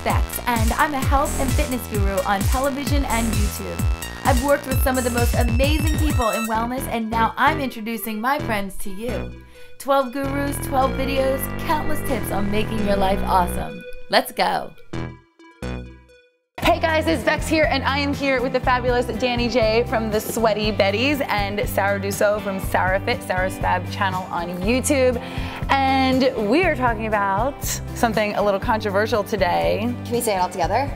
Bex, and I'm a health and fitness guru on television and YouTube. I've worked with some of the most amazing people in wellness, and now I'm introducing my friends to you. 12 gurus, 12 videos, countless tips on making your life awesome. Let's go. Hey guys, it's Bex here, and I am here with the fabulous Danny J from TheSweatyBetties and Sarah Dussault from SarahFit, SarahsFabChannel on YouTube. And we are talking about something a little controversial today. Can we say it all together?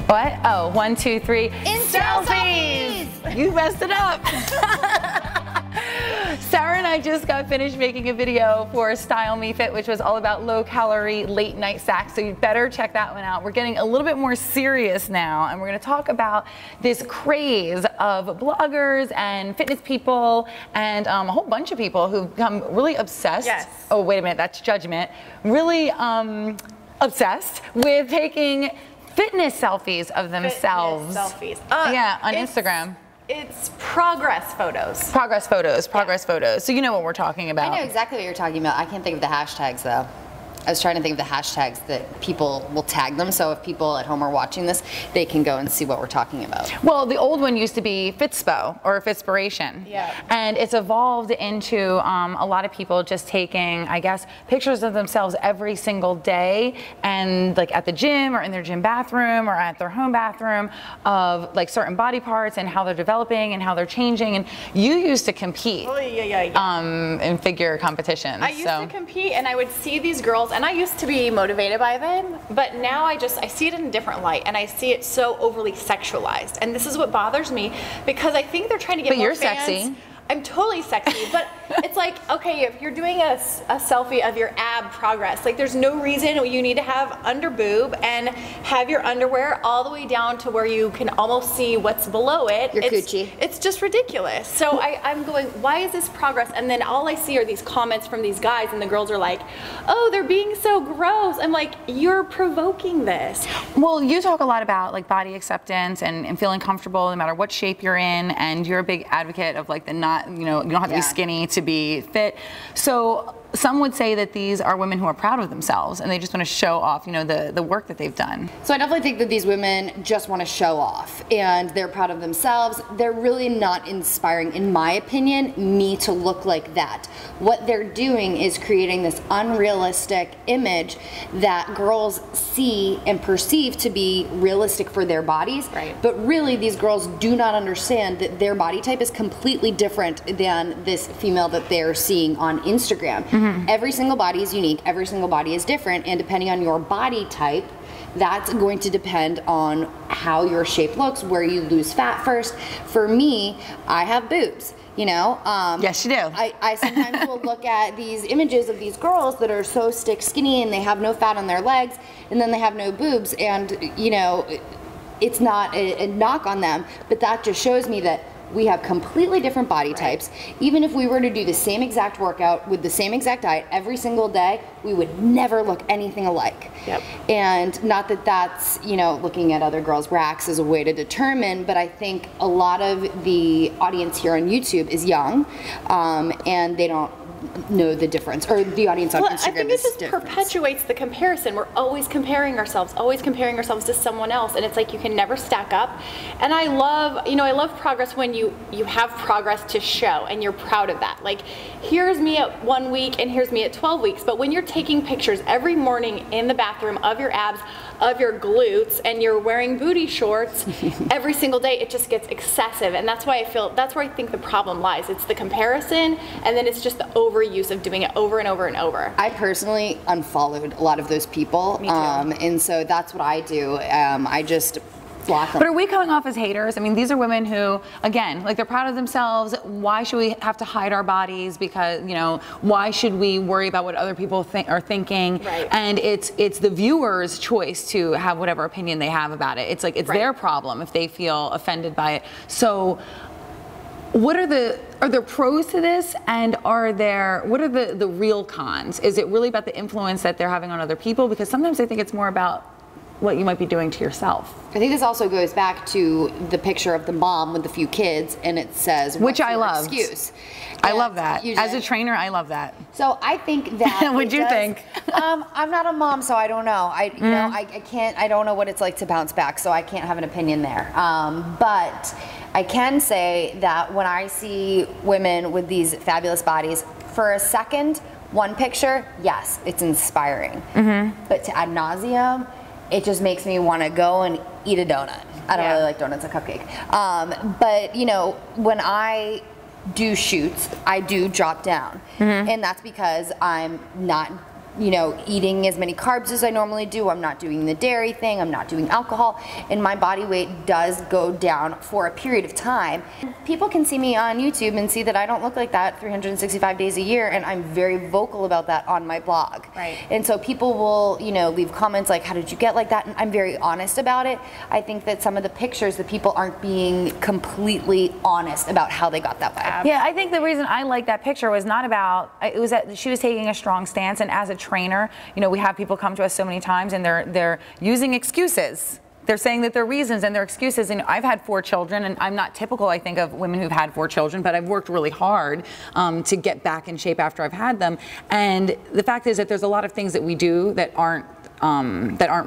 What? Oh, 1, 2, 3. Selfies! You messed it up. Sarah and I just got finished making a video for StyleMeFIT, which was all about low-calorie late-night snacks, so you better check that one out. We're getting a little bit more serious now, and we're going to talk about this craze of bloggers and fitness people and a whole bunch of people who've become really obsessed. Yes. Oh, wait a minute, that's judgment. Really obsessed with taking fitness selfies of themselves. Fitness selfies. Yeah, on Instagram. It's progress photos. Progress photos. So you know what we're talking about. I know exactly what you're talking about. I can't think of the hashtags though. I was trying to think of the hashtags that people will tag them, so if people at home are watching this, they can go and see what we're talking about. Well, the old one used to be fitspo or fitspiration. Yeah. And it's evolved into a lot of people just taking, I guess, pictures of themselves every single day, and like at the gym or in their gym bathroom or at their home bathroom, of like certain body parts and how they're developing and how they're changing. And you used to compete. Oh, yeah. In figure competitions. I used to compete, and I would see these girls, and I used to be motivated by them, but now I see it in a different light, and I see it so overly sexualized, and this is what bothers me, because I think they're trying to get more fans. But you're sexy. I'm totally sexy, but it's like, okay, if you're doing a selfie of your ab progress, like there's no reason you need to have under boob and have your underwear all the way down to where you can almost see what's below it. Your coochie. It's just ridiculous. So I'm going, why is this progress? And then all I see are these comments from these guys, and the girls are like, oh, they're being so gross. I'm like, you're provoking this. Well, you talk a lot about like body acceptance and feeling comfortable no matter what shape you're in, and you're a big advocate of like the not, you know, you don't have to be skinny to be fit. So some would say that these are women who are proud of themselves and they just want to show off, you know, the work that they've done. So I definitely think that these women just want to show off, and they're proud of themselves. They're really not inspiring, in my opinion, me to look like that. What they're doing is creating this unrealistic image that girls see and perceive to be realistic for their bodies. Right. But really, these girls do not understand that their body type is completely different than this female that they're seeing on Instagram. Every single body is unique, every single body is different, and depending on your body type, that's going to depend on how your shape looks, where you lose fat first. For me, I have boobs, you know? Yes, you do. I sometimes will look at these images of these girls that are so stick skinny and they have no fat on their legs, and then they have no boobs, and you know, it's not a knock on them, but that just shows me that we have completely different body types. Even if we were to do the same exact workout with the same exact diet every single day, we would never look anything alike. Yep. And not that that's, you know, looking at other girls' racks as a way to determine, but I think a lot of the audience here on YouTube is young, and they don't know the difference, or the audience on Instagram. I think it just perpetuates the comparison. We're always comparing ourselves to someone else, and it's like you can never stack up. And I love, you know, I love progress when you have progress to show and you're proud of that. Like, here's me at 1 week and here's me at 12 weeks. But when you're taking pictures every morning in the bathroom of your abs, of your glutes, and you're wearing booty shorts every single day, it just gets excessive. And that's why I think the problem lies. It's the comparison, and then it's just the overuse of doing it over and over and over. I personally unfollowed a lot of those people. Me too. And so that's what I do. I just block them. But are we coming off as haters? I mean, these are women who, again, like, they're proud of themselves. Why should we have to hide our bodies? Because, you know, why should we worry about what other people are thinking? Right. And it's the viewer's choice to have whatever opinion they have about it. It's like, it's their problem if they feel offended by it. So what are there pros to this, and what are the real cons? Is it really about the influence that they're having on other people? Because sometimes I think it's more about what you might be doing to yourself. I think this also goes back to the picture of the mom with the few kids, and it says, which I love. Excuse. I love that. As a trainer, I love that. So I think that. What'd you think? I'm not a mom, so I don't know. You know, I can't. I don't know what it's like to bounce back, so I can't have an opinion there. But I can say that when I see women with these fabulous bodies, for a second, one picture, yes, it's inspiring. But to ad nauseum, it just makes me want to go and eat a donut. I don't really like donuts, a cupcake. But you know, when I do shoots, I do drop down, and that's because I'm not, you know, eating as many carbs as I normally do. I'm not doing the dairy thing. I'm not doing alcohol, and my body weight does go down for a period of time. People can see me on YouTube and see that I don't look like that 365 days a year, and I'm very vocal about that on my blog. Right. And so people will, you know, leave comments like, how did you get like that? And I'm very honest about it. I think that some of the pictures, the people aren't being completely honest about how they got that way. Yeah, I think the reason I like that picture was not about, it was that she was taking a strong stance, and as a trainer, you know, we have people come to us so many times and they're using excuses. They're saying that their reasons and their excuses, and I've had 4 children, and I'm not typical, I think, of women who've had 4 children, but I've worked really hard to get back in shape after I've had them. And the fact is that there's a lot of things that we do that aren't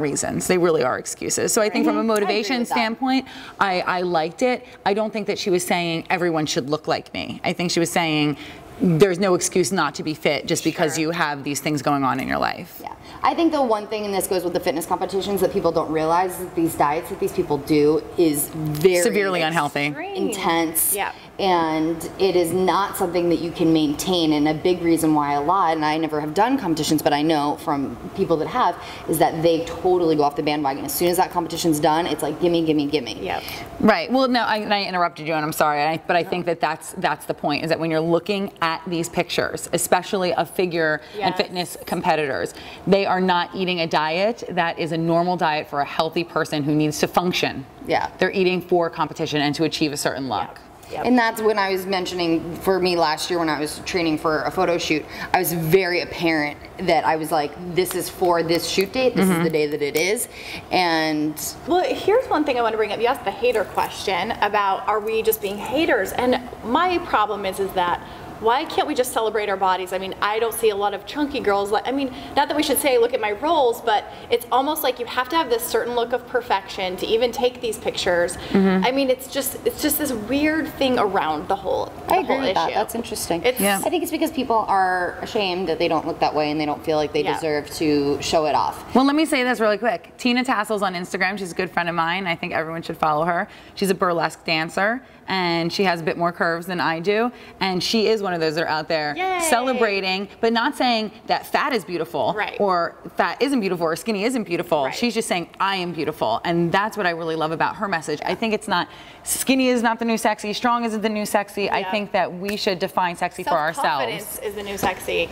reasons. They really are excuses. So I think from a motivation standpoint, I liked it. I don't think that she was saying everyone should look like me. I think she was saying there's no excuse not to be fit just because you have these things going on in your life. Yeah. I think the one thing, and this goes with the fitness competitions, that people don't realize is that these diets that these people do is very severely unhealthy, intense, Yeah. and it is not something that you can maintain. And a big reason why a lot, and I never have done competitions, but I know from people that have, is that they totally go off the bandwagon. As soon as that competition's done, it's like gimme, gimme, gimme. Yep. Right. Well, no, I interrupted you, and I'm sorry, but I think that that's the point, is that when you're looking at these pictures, especially of figure and fitness competitors, they are not eating a diet that is a normal diet for a healthy person who needs to function. Yeah. They're eating for competition and to achieve a certain look. Yep. And that's when I was mentioning, for me last year when I was training for a photo shoot, I was very apparent that I was like, this is for this shoot date, this is the day that it is. And well, here's one thing I want to bring up. You asked the hater question about, are we just being haters? And my problem is that why can't we just celebrate our bodies? I mean, I don't see a lot of chunky girls. I mean, not that we should say, look at my rolls, but it's almost like you have to have this certain look of perfection to even take these pictures. I mean, it's just this weird thing around the whole I agree whole with that. issue. That's interesting. Yeah. I think it's because people are ashamed that they don't look that way and they don't feel like they deserve to show it off. Well, let me say this really quick. Tina Tassel's on Instagram. She's a good friend of mine. I think everyone should follow her. She's a burlesque dancer, and she has a bit more curves than I do. And she is one of those that are out there celebrating, but not saying that fat is beautiful, or fat isn't beautiful, or skinny isn't beautiful. She's just saying, I am beautiful. And that's what I really love about her message. I think it's not, skinny is not the new sexy, strong isn't the new sexy. I think that we should define sexy for ourselves. Self-confidence is the new sexy.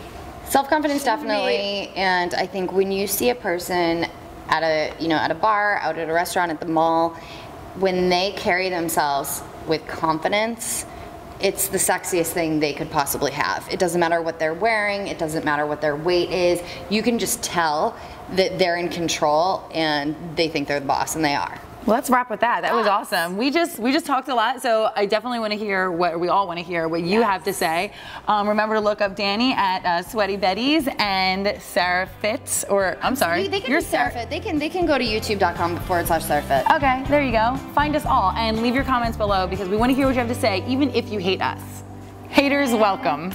Self-confidence, definitely. And I think when you see a person at a bar, out at a restaurant, at the mall, when they carry themselves with confidence, it's the sexiest thing they could possibly have. It doesn't matter what they're wearing, it doesn't matter what their weight is. You can just tell that they're in control and they think they're the boss, and they are. Well, let's wrap with that. That was awesome. We just talked a lot, so I definitely want to hear what we all want to hear, what you have to say. Remember to look up Danny at SweatyBetties and SarahFit, or I'm sorry, They can do SarahFit. They can go to youtube.com/SarahFit. Okay, there you go. Find us all and leave your comments below because we want to hear what you have to say, even if you hate us. Haters welcome.